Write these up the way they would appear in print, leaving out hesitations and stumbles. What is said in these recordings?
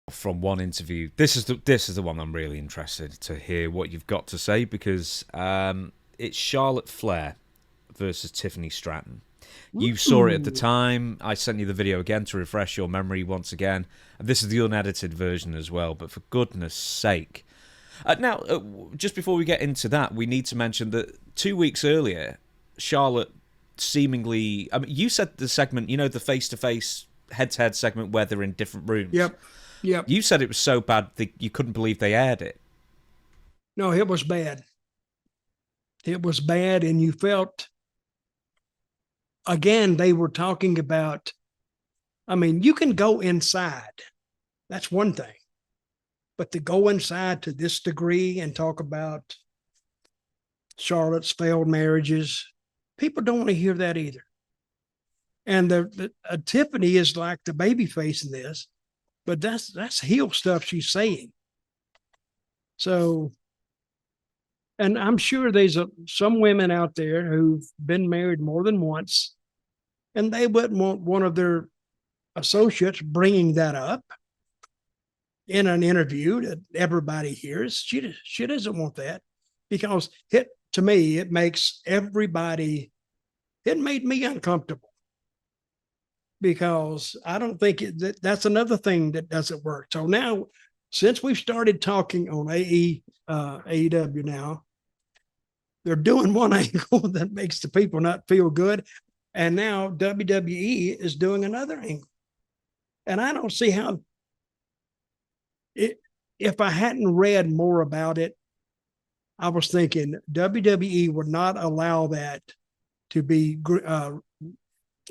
from one interview. This is the one I'm really interested to hear what you've got to say, because it's Charlotte Flair versus Tiffany Stratton. You saw it at the Ooh. time. I sent you the video again to refresh your memory once again. And this is the unedited version as well, but for goodness sake. Now, just before we get into that, we need to mention that 2 weeks earlier, Charlotte seemingly... I mean, you said the segment, the face-to-face, head-to-head segment where they're in different rooms. Yep. Yep. You said it was so bad that you couldn't believe they aired it. No, it was bad. It was bad. And you felt, again, they were talking about, I mean, you can go inside. That's one thing. But to go inside to this degree and talk about Charlotte's failed marriages, people don't want to hear that either. And Tiffany is like the baby face in this, but that's heel stuff she's saying. So, and I'm sure there's some women out there who've been married more than once, and they wouldn't want one of their associates bringing that up in an interview that everybody hears. She doesn't want that, because to me, it makes everybody, it made me uncomfortable, because I don't think that's another thing that doesn't work. So now, since we've started talking on AEW now, they're doing one angle that makes the people not feel good. And now WWE is doing another angle. And I don't see how, if I hadn't read more about it, I was thinking WWE would not allow that to be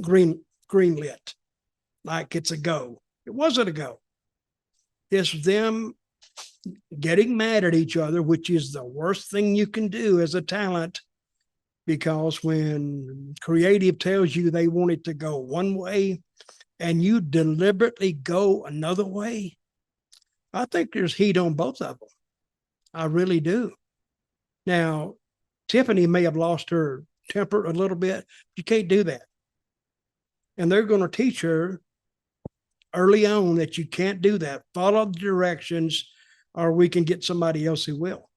greenlit, like it's a go. It wasn't a go. It's them getting mad at each other, which is the worst thing you can do as a talent, because when creative tells you they want it to go one way and you deliberately go another way, I think there's heat on both of them. I really do. Now, Tiffany may have lost her temper a little bit. You can't do that. And they're going to teach her early on that you can't do that. Follow the directions, or we can get somebody else who will.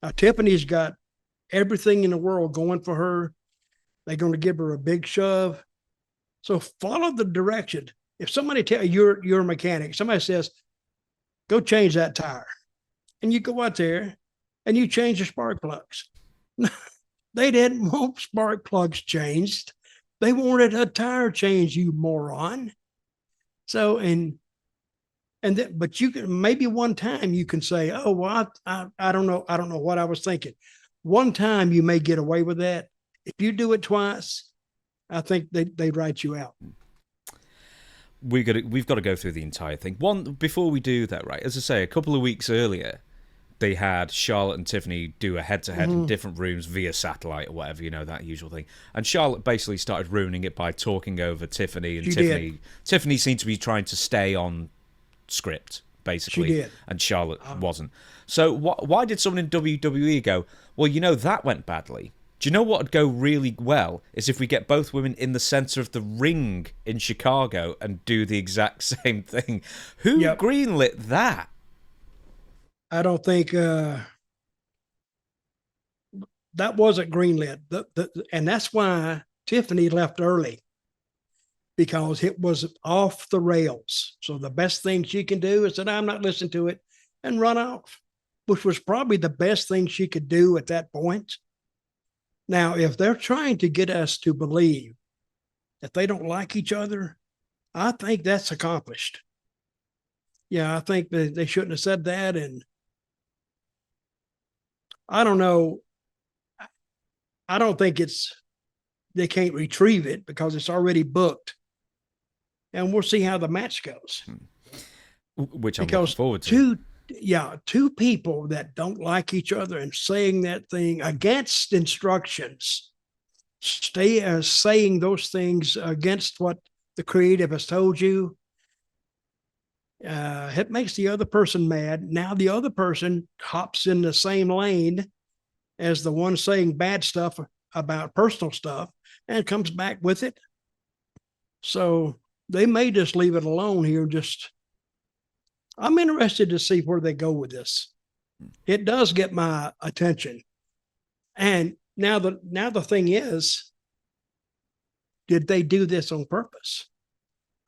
Now, Tiffany's got everything in the world going for her. They're going to give her a big shove. So follow the direction. If somebody tell you, you're a mechanic, somebody says, go change that tire, and you go out there and you change the spark plugs. They didn't want spark plugs changed. They wanted a tire change, you moron. So, but you can, maybe one time you can say, oh, well, I don't know. I don't know what I was thinking. One time you may get away with that. If you do it twice, I think they write you out. We've got to go through the entire thing. One, before we do that, right? As I say, a couple of weeks earlier, they had Charlotte and Tiffany do a head-to-head in different rooms via satellite or whatever, that usual thing. And Charlotte basically started ruining it by talking over Tiffany, and Tiffany seemed to be trying to stay on script, basically. She did. And Charlotte wasn't. So why did someone in WWE go, well, that went badly? Do you know what would go really well is if we get both women in the center of the ring in Chicago and do the exact same thing? Who greenlit that? I don't think that wasn't greenlit. And that's why Tiffany left early, because it was off the rails. So the best thing she can do is that I'm not listening to it and run off, which was probably the best thing she could do at that point. Now, if they're trying to get us to believe that they don't like each other, I think that's accomplished. Yeah, I think they shouldn't have said that. And I don't know. I don't think they can't retrieve it because it's already booked. And we'll see how the match goes. Which I'm looking forward to. Two people that don't like each other and saying that thing against instructions, saying those things against what the creative has told you, it makes the other person mad. Now the other person hops in the same lane as the one saying bad stuff about personal stuff and comes back with it. So they may just leave it alone here, just I'm interested to see where they go with this. It does get my attention. And now the thing is, did they do this on purpose?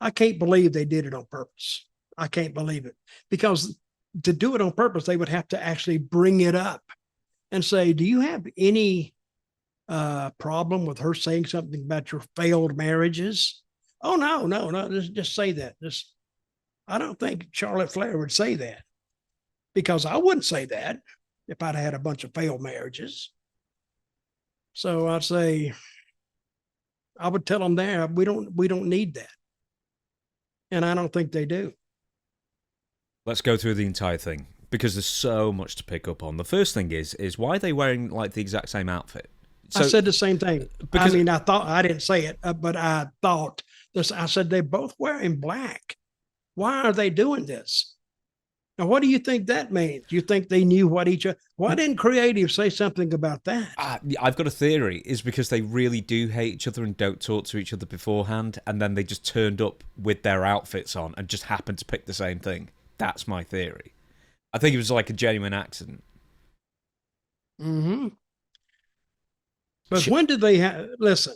I can't believe they did it on purpose. I can't believe it, because to do it on purpose, they would have to actually bring it up and say, do you have any problem with her saying something about your failed marriages? Oh, no. Just say that. I don't think Charlotte Flair would say that, because I wouldn't say that if I'd had a bunch of failed marriages. So I'd say, I would tell them there, we don't need that. And I don't think they do. Let's go through the entire thing, because there's so much to pick up on. The first thing is why are they wearing like the exact same outfit? So, I said the same thing. Because, I mean, I didn't say it, but I thought this. I said they both wearing black. Why are they doing this? Now, what do you think that means? You think they knew what each other? Why didn't creative say something about that? I've got a theory. Is because they really do hate each other and don't talk to each other beforehand, and then they just turned up with their outfits on and just happened to pick the same thing. That's my theory. I think it was like a genuine accident. Mm-hmm. But when did they listen?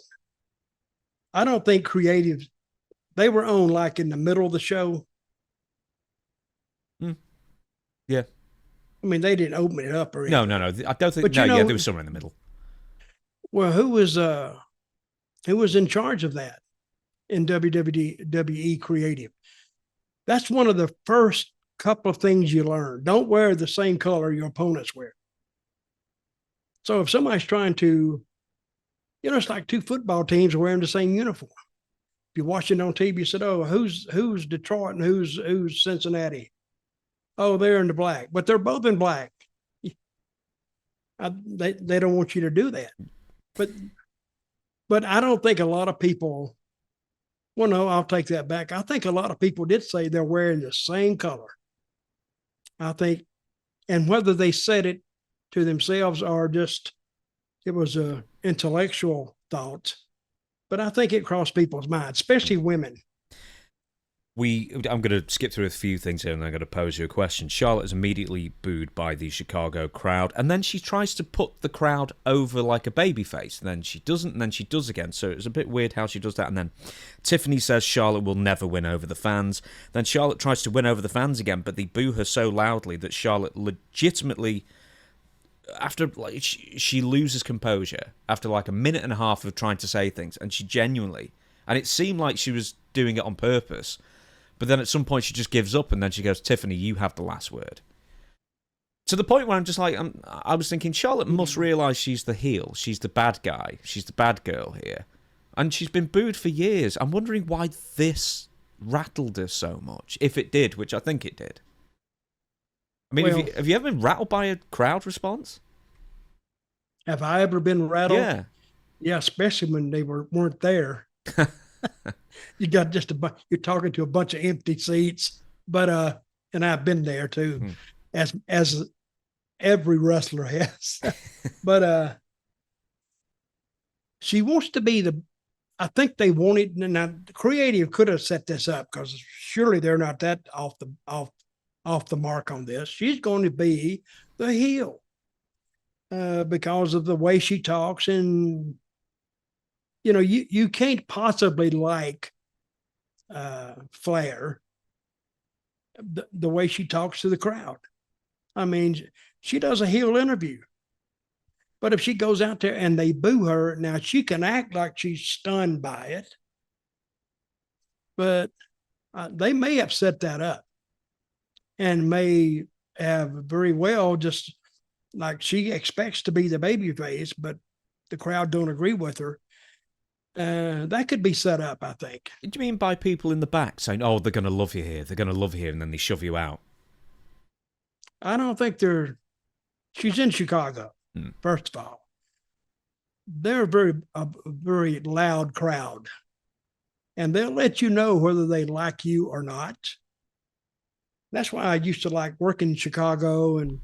I don't think creative. They were on like in the middle of the show. Yeah. I mean, they didn't open it up or anything. No. I don't think. But no, yeah, there was somewhere in the middle. Well, who was in charge of that in WWE creative? That's one of the first couple of things you learn. Don't wear the same color your opponents wear. So if somebody's trying to, it's like two football teams wearing the same uniform. If you're watching on TV, you said, "Oh, who's Detroit and who's Cincinnati?" Oh, they're in the black, but they're both in black. They don't want you to do that. But I don't think a lot of people. Well, no, I'll take that back. I think a lot of people did say they're wearing the same color. I think, and whether they said it to themselves or just it was a intellectual thought, but I think it crossed people's minds, especially women. I'm going to skip through a few things here and I'm going to pose you a question. Charlotte is immediately booed by the Chicago crowd, and then she tries to put the crowd over like a baby face. And then she doesn't, and then she does again. So it was a bit weird how she does that. And then Tiffany says Charlotte will never win over the fans. Then Charlotte tries to win over the fans again, but they boo her so loudly that Charlotte legitimately, after like she loses composure after like a minute and a half of trying to say things, and she genuinely, and it seemed like she was doing it on purpose. But then at some point she just gives up, and then she goes, "Tiffany, you have the last word." To the point where I'm just like, I was thinking, Charlotte must realise she's the heel. She's the bad guy. She's the bad girl here. And she's been booed for years. I'm wondering why this rattled her so much, if it did, which I think it did. I mean, well, have you ever been rattled by a crowd response? Have I ever been rattled? Yeah. Yeah, especially when they weren't there. You got just you're talking to a bunch of empty seats, but and I've been there too, as every wrestler has. But she wants to be I think they wanted. Now, creative could have set this up, because surely they're not that off the mark on this. She's going to be the heel because of the way she talks, and you can't possibly like Flair the way she talks to the crowd. I mean, she does a heel interview, but if she goes out there and they boo her, now she can act like she's stunned by it, but they may have set that up and may have very well just like she expects to be the babyface, but the crowd don't agree with her. That could be set up, I think. Do you mean by people in the back saying, "Oh, they're going to love you here. They're going to love you here," and then they shove you out? I don't think she's in Chicago, first of all. They're a very loud crowd, and they'll let you know whether they like you or not. That's why I used to like working in Chicago and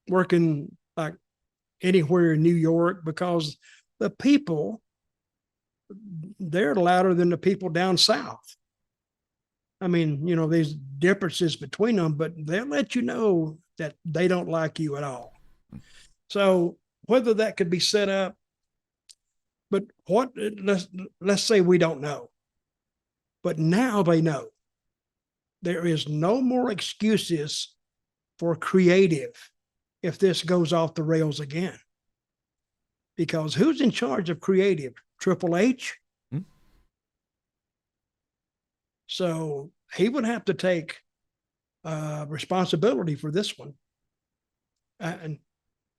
working like anywhere in New York, because the people, they're louder than the people down south. I mean, there's differences between them, but they'll let you know that they don't like you at all. So whether that could be set up, but let's say we don't know, but now they know. There is no more excuses for creative if this goes off the rails again. Because who's in charge of creative? Triple H? So he would have to take responsibility for this one. And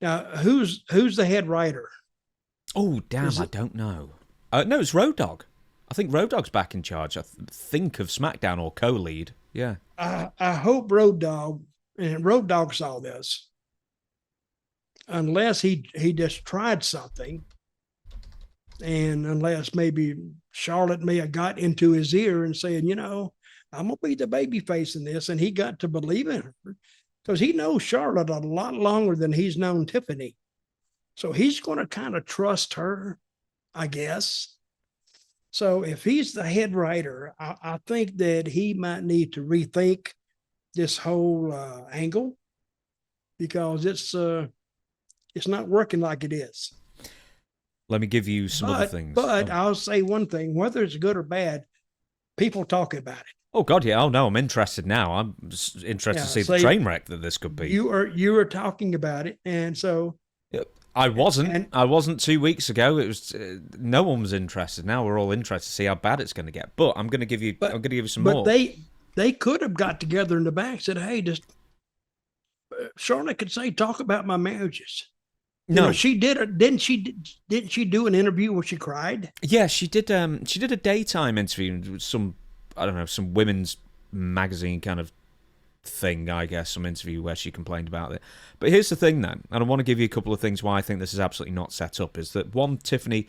now, who's the head writer? Oh, damn, I don't know. No, it's Road Dogg. I think Road Dogg's back in charge. I think of SmackDown or co-lead. Yeah. I hope Road Dogg, and Road Dogg saw this, unless he just tried something, and unless maybe Charlotte may have got into his ear and saying, I'm going to be the baby face in this, and he got to believe in her because he knows Charlotte a lot longer than he's known Tiffany. So he's going to kind of trust her, I guess. So if he's the head writer, I think that he might need to rethink this whole angle because it's not working like it is. Let me give you some other things. But I'll say one thing, whether it's good or bad, people talk about it. Oh, God, yeah. Oh, no, I'm interested now. I'm interested to see the train wreck that this could be. You are talking about it, and so... I wasn't 2 weeks ago. It was no one was interested. Now we're all interested to see how bad it's going to get. But I'm going to give you some more. But they could have got together in the back and said, "Hey, just Charlotte could say talk about my marriages." No, she did. Didn't she do an interview where she cried? Yeah, she did. She did a daytime interview with some women's magazine kind of thing, I guess, some interview where she complained about it. But here's the thing then, and I want to give you a couple of things why I think this is absolutely not set up, is that one, Tiffany,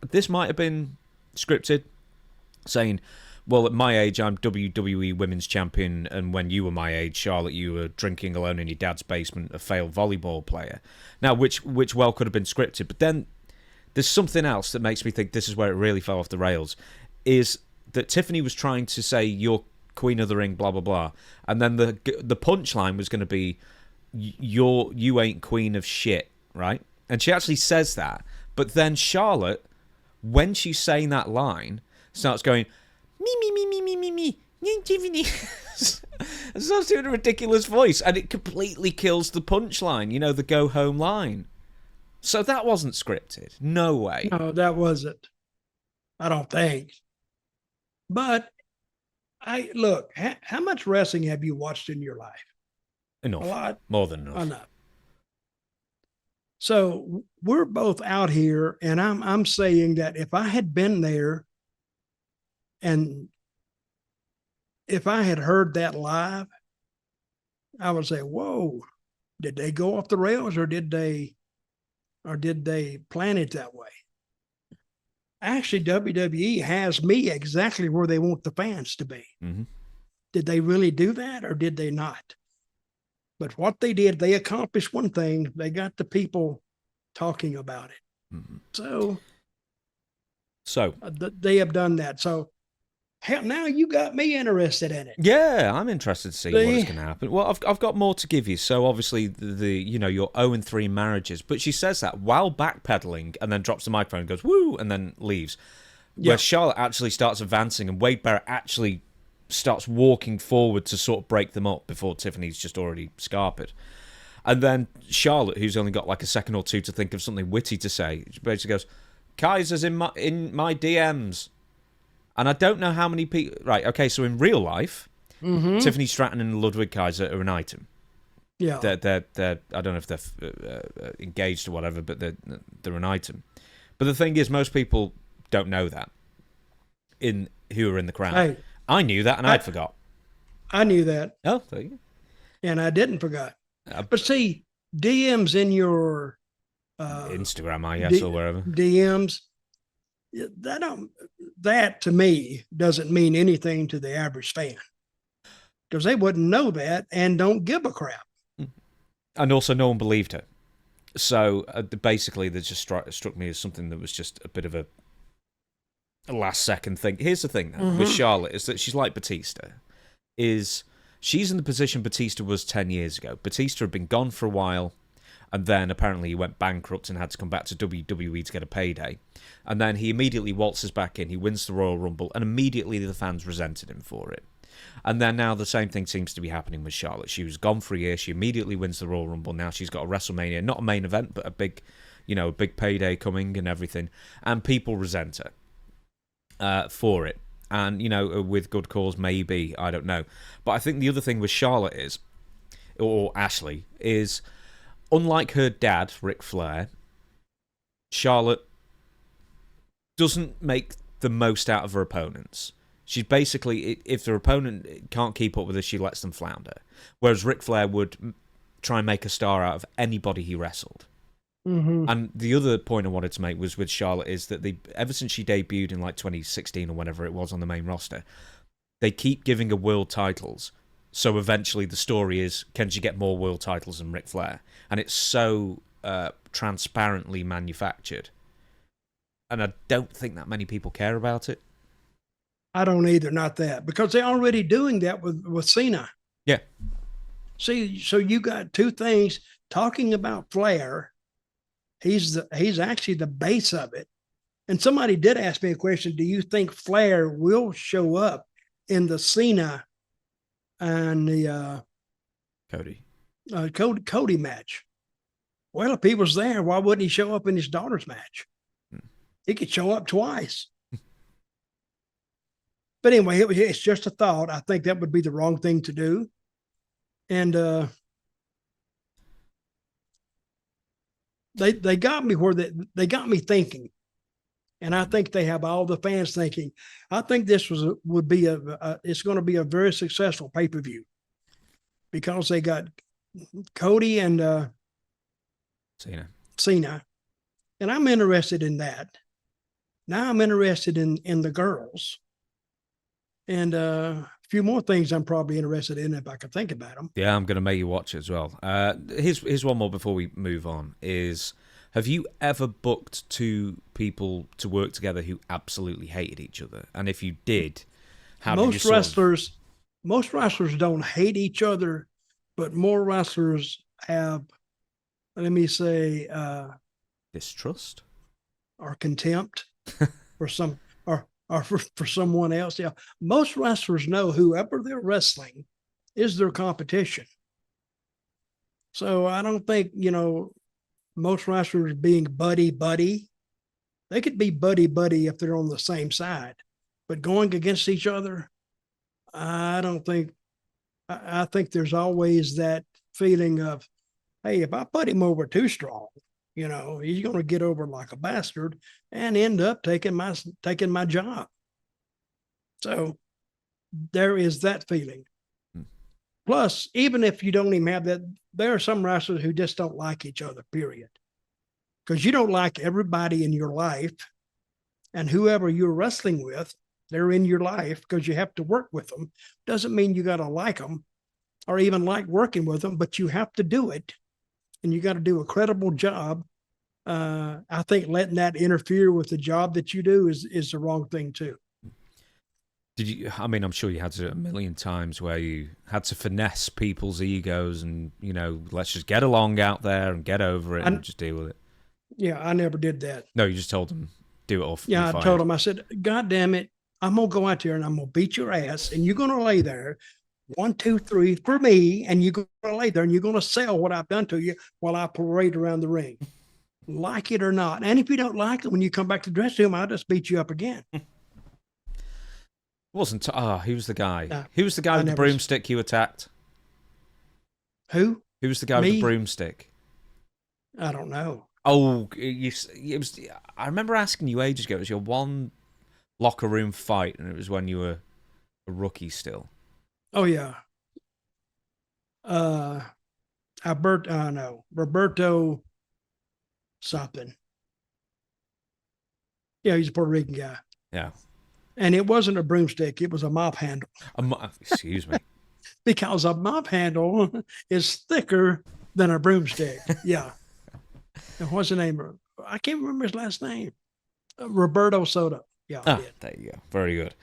this might have been scripted, saying, well, at my age, I'm WWE Women's Champion, and when you were my age, Charlotte, you were drinking alone in your dad's basement, a failed volleyball player. Now, which well could have been scripted, but then there's something else that makes me think this is where it really fell off the rails, is that Tiffany was trying to say, you're Queen of the Ring, blah blah blah, and then the punchline was going to be, you ain't queen of shit, right? And she actually says that, but then Charlotte, when she's saying that line, starts going me Tiffany, and starts doing a ridiculous voice, and it completely kills the punchline. The go home line. So that wasn't scripted. No way. No, that wasn't. I don't think. But look, how much wrestling have you watched in your life? Enough. A lot. More than enough. Enough. So we're both out here, and I'm saying that if I had been there, and if I had heard that live, I would say, "Whoa, did they go off the rails, or did they plan it that way?" Actually, WWE has me exactly where they want the fans to be. Mm-hmm. Did they really do that, or did they not? But what they did, they accomplished one thing. They got the people talking about it. Mm-hmm. So they have done that. So now you got me interested in it. Yeah, I'm interested to see what is going to happen. Well, I've got more to give you. So obviously your 0-3 marriages, but she says that while backpedaling and then drops the microphone and goes woo and then leaves. Yeah. Where Charlotte actually starts advancing and Wade Barrett actually starts walking forward to sort of break them up before Tiffany's just already scarpered. And then Charlotte, who's only got like a second or two to think of something witty to say, she basically goes, "Kaiser's in my DMs." And I don't know how many people... Right, okay, so in real life, Tiffany Stratton and Ludwig Kaiser are an item. Yeah. They're I don't know if they're engaged or whatever, but they're an item. But the thing is, most people don't know that who are in the crowd. Hey, I knew that, and I'd forgot. I knew that. Oh, there you go. And I didn't forget. But see, DMs in your... Instagram, I guess, or wherever. DMs... That to me doesn't mean anything to the average fan, because they wouldn't know that and don't give a crap. And also, no one believed her. So basically, that just struck me as something that was just a bit of a last second thing. Here's the thing with Charlotte is that she's like Batista. is she's in the position Batista was 10 years ago. Batista had been gone for a while, and then apparently he went bankrupt and had to come back to WWE to get a payday. And then he immediately waltzes back in, he wins the Royal Rumble, and immediately the fans resented him for it. And then now the same thing seems to be happening with Charlotte. She was gone for a year, she immediately wins the Royal Rumble, now she's got a WrestleMania, not a main event, but a big payday coming and everything, and people resent her for it. And, with good cause, maybe, I don't know. But I think the other thing with Charlotte is, or Ashley, is unlike her dad, Ric Flair, Charlotte doesn't make the most out of her opponents. She's basically, if her opponent can't keep up with her, she lets them flounder. Whereas Ric Flair would try and make a star out of anybody he wrestled. Mm-hmm. And the other point I wanted to make was with Charlotte is that ever since she debuted in like 2016 or whenever it was on the main roster, they keep giving her world titles. So eventually the story is, can she get more world titles than Ric Flair? And it's so transparently manufactured. And I don't think that many people care about it. I don't either, not that. Because they're already doing that with Cena. Yeah. See, so you got two things talking about Flair. He's actually the base of it. And somebody did ask me a question, do you think Flair will show up in the Cena and the Cody match? Well, if he was there, why wouldn't he show up in his daughter's match? He could show up twice. But anyway, it's just a thought. I think that would be the wrong thing to do. And they got me where they got me thinking. And I think they have all the fans thinking. I think this would be it's going to be a very successful pay-per-view because they got Cody and Cena. And I'm interested in that. Now I'm interested in the girls. And a few more things I'm probably interested in if I could think about them. Yeah, I'm going to make you watch it as well. Here's one more before we move on. Have you ever booked two people to work together who absolutely hated each other? And if you did, how did you most wrestlers don't hate each other, but more wrestlers have, let me say, distrust or contempt for some or for someone else. Yeah, most wrestlers know whoever they're wrestling is their competition. So I don't think most wrestlers being buddy. They could be buddy if they're on the same side, but going against each other, I don't think. I think there's always that feeling of, hey, if I put him over too strong, he's going to get over like a bastard and end up taking my job. So there is that feeling. Plus, even if you don't even have that, there are some wrestlers who just don't like each other, period. Because you don't like everybody in your life, and whoever you're wrestling with, they're in your life because you have to work with them. Doesn't mean you got to like them or even like working with them, but you have to do it. And you got to do a credible job. I think letting that interfere with the job that you do is the wrong thing too. I'm sure you had to a million times where you had to finesse people's egos and, let's just get along out there and get over it and just deal with it. Yeah, I never did that. No, you just told them, do it off. Yeah, I told them, I said, God damn it, I'm going to go out there and I'm going to beat your ass and you're going to lay there 1, 2, 3 for me, and you're going to lay there and you're going to sell what I've done to you while I parade around the ring. Like it or not. And if you don't like it, when you come back to the dressing room, I'll just beat you up again. Who was the guy? Who was the guy with the broomstick you attacked? Who? Who was the guy with the broomstick? I don't know. Oh, it was. I remember asking you ages ago. It was your one locker room fight, and it was when you were a rookie still. Oh yeah. Roberto something. Yeah, he's a Puerto Rican guy. Yeah. And it wasn't a broomstick; it was a mop handle. Excuse me. Because a mop handle is thicker than a broomstick. Yeah. And what's the name? I can't remember his last name. Roberto Soto. Yeah. There you go. Very good.